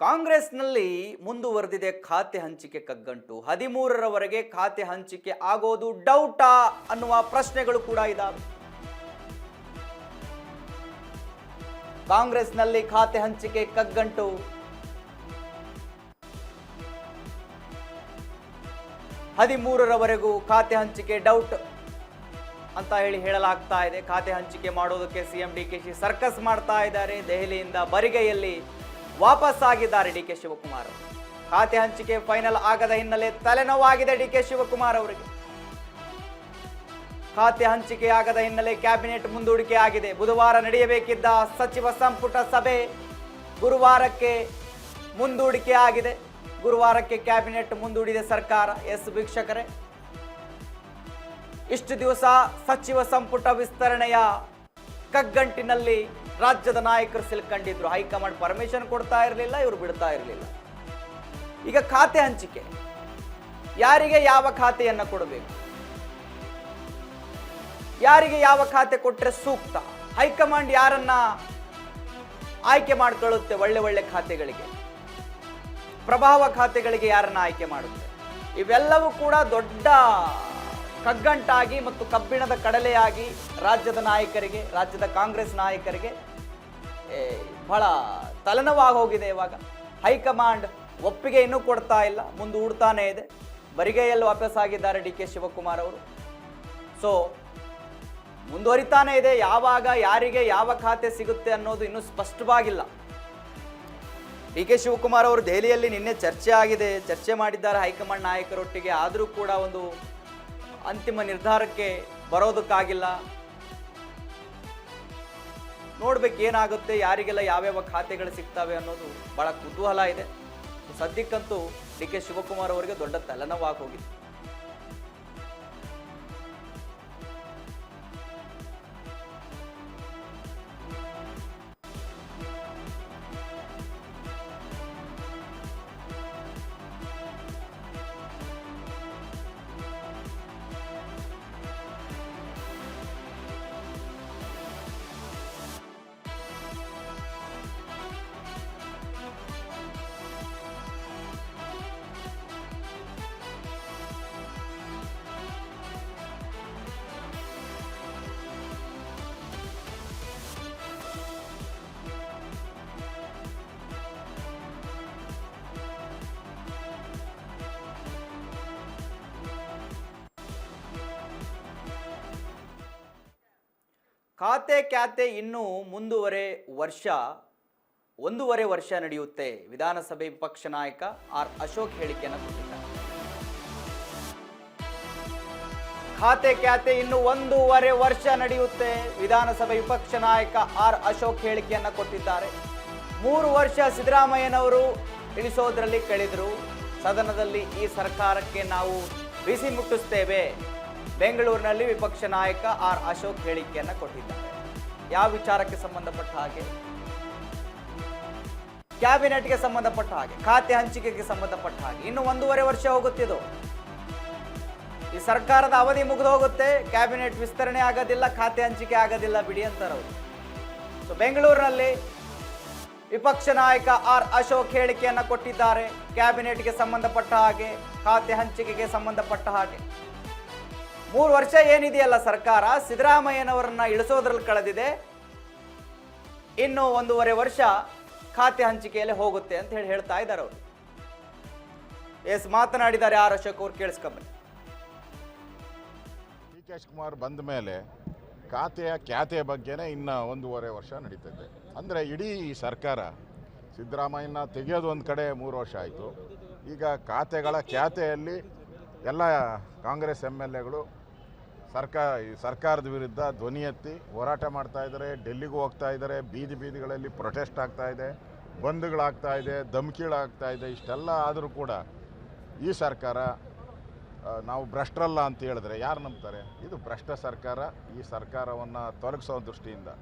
ಕಾಂಗ್ರೆಸ್ನಲ್ಲಿ ಮುಂದುವರೆದಿದೆ ಖಾತೆ ಹಂಚಿಕೆ ಕಗ್ಗಂಟು. 13ರವರೆಗೆ ಖಾತೆ ಹಂಚಿಕೆ ಆಗೋದು ಡೌಟಾ ಅನ್ನುವ ಪ್ರಶ್ನೆಗಳು ಕೂಡ ಇದ್ದಾವೆ. ಕಾಂಗ್ರೆಸ್ನಲ್ಲಿ ಖಾತೆ ಹಂಚಿಕೆ ಕಗ್ಗಂಟು. 13ರವರೆಗೂ ಖಾತೆ ಹಂಚಿಕೆ ಡೌಟ್ ಅಂತ ಹೇಳಲಾಗ್ತಾ ಇದೆ. ಖಾತೆ ಹಂಚಿಕೆ ಮಾಡೋದಕ್ಕೆ ಸಿಎಂ ಡಿಕೆಶಿ ಸರ್ಕಸ್ ಮಾಡ್ತಾ ಇದ್ದಾರೆ. ದೆಹಲಿಯಿಂದ ಬರಿಗೈಯಲ್ಲಿ ವಾಪಸ್ ಆಗಿದ್ದಾರೆ ಡಿಕೆ ಶಿವಕುಮಾರ್. ಖಾತೆ ಹಂಚಿಕೆ ಫೈನಲ್ ಆಗದ ಹಿನ್ನೆಲೆ ತಲೆನೋವಾಗಿದೆ ಡಿಕೆ ಶಿವಕುಮಾರ್ ಅವರಿಗೆ. ಖಾತೆ ಹಂಚಿಕೆ ಆಗದ ಹಿನ್ನೆಲೆ ಕ್ಯಾಬಿನೆಟ್ ಮುಂದೂಡಿಕೆ ಆಗಿದೆ. ಬುಧವಾರ ನಡೆಯಬೇಕಿದ್ದ ಸಚಿವ ಸಂಪುಟ ಸಭೆ ಗುರುವಾರಕ್ಕೆ ಮುಂದೂಡಿಕೆ ಆಗಿದೆ. ಗುರುವಾರಕ್ಕೆ ಕ್ಯಾಬಿನೆಟ್ ಮುಂದೂಡಿದೆ ಸರ್ಕಾರ. ಎಸ್ ವೀಕ್ಷಕರೇ, ಇಷ್ಟು ದಿವಸ ಸಚಿವ ಸಂಪುಟ ವಿಸ್ತರಣೆಯ ಕಗ್ಗಂಟಿನಲ್ಲಿ ರಾಜ್ಯದ ನಾಯಕರು ಸಿಲ್ಕೊಂಡಿದ್ರು. ಹೈಕಮಾಂಡ್ ಪರ್ಮಿಷನ್ ಕೊಡ್ತಾ ಇರಲಿಲ್ಲ, ಇವರು ಬಿಡ್ತಾ ಇರಲಿಲ್ಲ. ಈಗ ಖಾತೆ ಹಂಚಿಕೆ, ಯಾರಿಗೆ ಯಾವ ಖಾತೆಯನ್ನ ಕೊಡಬೇಕು, ಯಾರಿಗೆ ಯಾವ ಖಾತೆ ಕೊಟ್ಟರೆ ಸೂಕ್ತ, ಹೈಕಮಾಂಡ್ ಯಾರನ್ನ ಆಯ್ಕೆ ಮಾಡಿಕೊಳ್ಳುತ್ತೆ, ಒಳ್ಳೆ ಒಳ್ಳೆ ಖಾತೆಗಳಿಗೆ, ಪ್ರಭಾವ ಖಾತೆಗಳಿಗೆ ಯಾರನ್ನ ಆಯ್ಕೆ ಮಾಡುತ್ತೆ, ಇವೆಲ್ಲವೂ ಕೂಡ ದೊಡ್ಡ ಕಗ್ಗಂಟಾಗಿ ಮತ್ತು ಕಬ್ಬಿಣದ ಕಡಲೆಯಾಗಿ ರಾಜ್ಯದ ನಾಯಕರಿಗೆ, ರಾಜ್ಯದ ಕಾಂಗ್ರೆಸ್ ನಾಯಕರಿಗೆ ಬಹಳ ತಲೆನೋವಾಗಿ ಹೋಗಿದೆ. ಇವಾಗ ಹೈಕಮಾಂಡ್ ಒಪ್ಪಿಗೆ ಇನ್ನೂ ಕೊಡ್ತಾ ಇಲ್ಲ, ಮುಂದೂಡ್ತಾನೇ ಇದೆ. ಬರಿಗೈಯಲ್ಲಿ ವಾಪಸ್ ಆಗಿದ್ದಾರೆ ಡಿ ಕೆ ಶಿವಕುಮಾರ್ ಅವರು. ಸೊ ಮುಂದುವರಿತಾನೇ ಇದೆ. ಯಾವಾಗ ಯಾರಿಗೆ ಯಾವ ಖಾತೆ ಸಿಗುತ್ತೆ ಅನ್ನೋದು ಇನ್ನೂ ಸ್ಪಷ್ಟವಾಗಿಲ್ಲ. ಡಿ ಕೆ ಶಿವಕುಮಾರ್ ಅವರು ದೆಹಲಿಯಲ್ಲಿ ನಿನ್ನೆ ಚರ್ಚೆ ಆಗಿದೆ, ಚರ್ಚೆ ಮಾಡಿದ್ದಾರೆ ಹೈಕಮಾಂಡ್ ನಾಯಕರೊಟ್ಟಿಗೆ. ಆದರೂ ಕೂಡ ಒಂದು ಅಂತಿಮ ನಿರ್ಧಾರಕ್ಕೆ ಬರೋದಕ್ಕಾಗಿಲ್ಲ. ನೋಡ್ಬೇಕು ಏನಾಗುತ್ತೆ, ಯಾರಿಗೆಲ್ಲ ಯಾವ್ಯಾವ ಖಾತೆಗಳು ಸಿಗ್ತವೆ ಅನ್ನೋದು ಬಹಳ ಕುತೂಹಲ ಇದೆ. ಸದ್ಯಕ್ಕಂತೂ ಡಿ ಕೆ ಶಿವಕುಮಾರ್ ಅವರಿಗೆ ದೊಡ್ಡ ತಲೆನೋವಾಗಿ ಹೋಗಿದೆ. ಖಾತೆ ಕ್ಯಾತೆ ಇನ್ನು ಒಂದೂವರೆ ವರ್ಷ ನಡೆಯುತ್ತೆ. ವಿಧಾನಸಭೆ ವಿಪಕ್ಷ ನಾಯಕ ಆರ್ ಅಶೋಕ್ ಹೇಳಿಕೆಯನ್ನು ಕೊಟ್ಟಿದ್ದಾರೆ. ಖಾತೆ ಕ್ಯಾತೆ ಇನ್ನು 1.5 ವರ್ಷ ನಡೆಯುತ್ತೆ. ವಿಧಾನಸಭೆ ವಿಪಕ್ಷ ನಾಯಕ ಆರ್ ಅಶೋಕ್ ಹೇಳಿಕೆಯನ್ನು ಕೊಟ್ಟಿದ್ದಾರೆ. 3 ವರ್ಷ ಸಿದ್ದರಾಮಯ್ಯನವರು ಇಳಿಸೋದ್ರಲ್ಲಿ ಕಳೆದರು. ಸದನದಲ್ಲಿ ಈ ಸರ್ಕಾರಕ್ಕೆ ನಾವು ಬಿಸಿ ಮುಟ್ಟಿಸ್ತೇವೆ. ಬೆಂಗಳೂರಿನಲ್ಲಿ ವಿಪಕ್ಷ ನಾಯಕ ಆರ್ ಅಶೋಕ್ ಹೇಳಿಕೆಯನ್ನು ಕೊಟ್ಟಿದ್ದಾರೆ. ಯಾವ ವಿಚಾರಕ್ಕೆ ಸಂಬಂಧಪಟ್ಟ ಹಾಗೆ? ಕ್ಯಾಬಿನೆಟ್ಗೆ ಸಂಬಂಧಪಟ್ಟ ಹಾಗೆ, ಖಾತೆ ಹಂಚಿಕೆಗೆ ಸಂಬಂಧಪಟ್ಟ ಹಾಗೆ. ಇನ್ನು 1.5 ವರ್ಷ ಹೋಗುತ್ತಿದ್ದು, ಈ ಸರ್ಕಾರದ ಅವಧಿ ಮುಗಿದು ಹೋಗುತ್ತೆ. ಕ್ಯಾಬಿನೆಟ್ ವಿಸ್ತರಣೆ ಆಗೋದಿಲ್ಲ, ಖಾತೆ ಹಂಚಿಕೆ ಆಗೋದಿಲ್ಲ, ಬಿಡಿ ಅಂತಾರೆ ಅವರು. ಸೊ ಬೆಂಗಳೂರಿನಲ್ಲಿ ವಿಪಕ್ಷ ನಾಯಕ ಆರ್ ಅಶೋಕ್ ಹೇಳಿಕೆಯನ್ನು ಕೊಟ್ಟಿದ್ದಾರೆ. ಕ್ಯಾಬಿನೆಟ್ಗೆ ಸಂಬಂಧಪಟ್ಟ ಹಾಗೆ, ಖಾತೆ ಹಂಚಿಕೆಗೆ ಸಂಬಂಧಪಟ್ಟ ಹಾಗೆ. 3 ವರ್ಷ ಏನಿದೆಯಲ್ಲ ಸರ್ಕಾರ, ಸಿದ್ದರಾಮಯ್ಯನವರನ್ನ ಇಳಿಸೋದ್ರಲ್ಲಿ ಕಳೆದಿದೆ. ಇನ್ನು 1.5 ವರ್ಷ ಖಾತೆ ಹಂಚಿಕೆಯಲ್ಲಿ ಹೋಗುತ್ತೆ ಅಂತ ಹೇಳ್ತಾ ಇದ್ದಾರೆ ಅವರು. ಎಸ್ ಮಾತನಾಡಿದ್ದಾರೆ ಆರ್ ಅಶೋಕ್ ಅವರು, ಕೇಳಿಸ್ಕೊಂಬನ್ನಿ. ಡಿ ಕೆ ಶಿವಕುಮಾರ್ ಬಂದ ಮೇಲೆ ಕ್ಯಾತೆಯ ಬಗ್ಗೆನೇ ಇನ್ನು 1.5 ವರ್ಷ ನಡೀತದೆ. ಅಂದರೆ ಇಡೀ ಸರ್ಕಾರ ಸಿದ್ದರಾಮಯ್ಯನ ತೆಗೆಯೋದು ಒಂದು ಕಡೆ 3 ವರ್ಷ ಆಯಿತು. ಈಗ ಕ್ಯಾತೆಯಲ್ಲಿ ಎಲ್ಲ ಕಾಂಗ್ರೆಸ್ MLAಗಳು ಸರ್ಕಾರದ ವಿರುದ್ಧ ಧ್ವನಿ ಎತ್ತಿ ಹೋರಾಟ ಮಾಡ್ತಾ ಇದ್ದಾರೆ. ಡೆಲ್ಲಿಗೂ ಹೋಗ್ತಾ ಇದ್ದಾರೆ. ಬೀದಿಗಳಲ್ಲಿ ಪ್ರೊಟೆಸ್ಟ್ ಆಗ್ತಾ ಇದೆ, ಬಂದ್ಗಳಾಗ್ತಾ ಇದೆ, ಧಮಕಿಗಳಾಗ್ತಾ ಇದೆ. ಇಷ್ಟೆಲ್ಲ ಆದರೂ ಕೂಡ ಈ ಸರ್ಕಾರ ನಾವು ಭ್ರಷ್ಟರಲ್ಲ ಅಂತ ಹೇಳಿದ್ರೆ ಯಾರು ನಂಬ್ತಾರೆ? ಇದು ಭ್ರಷ್ಟ ಸರ್ಕಾರ. ಈ ಸರ್ಕಾರವನ್ನು ತೊಲಗಿಸೋ ದೃಷ್ಟಿಯಿಂದ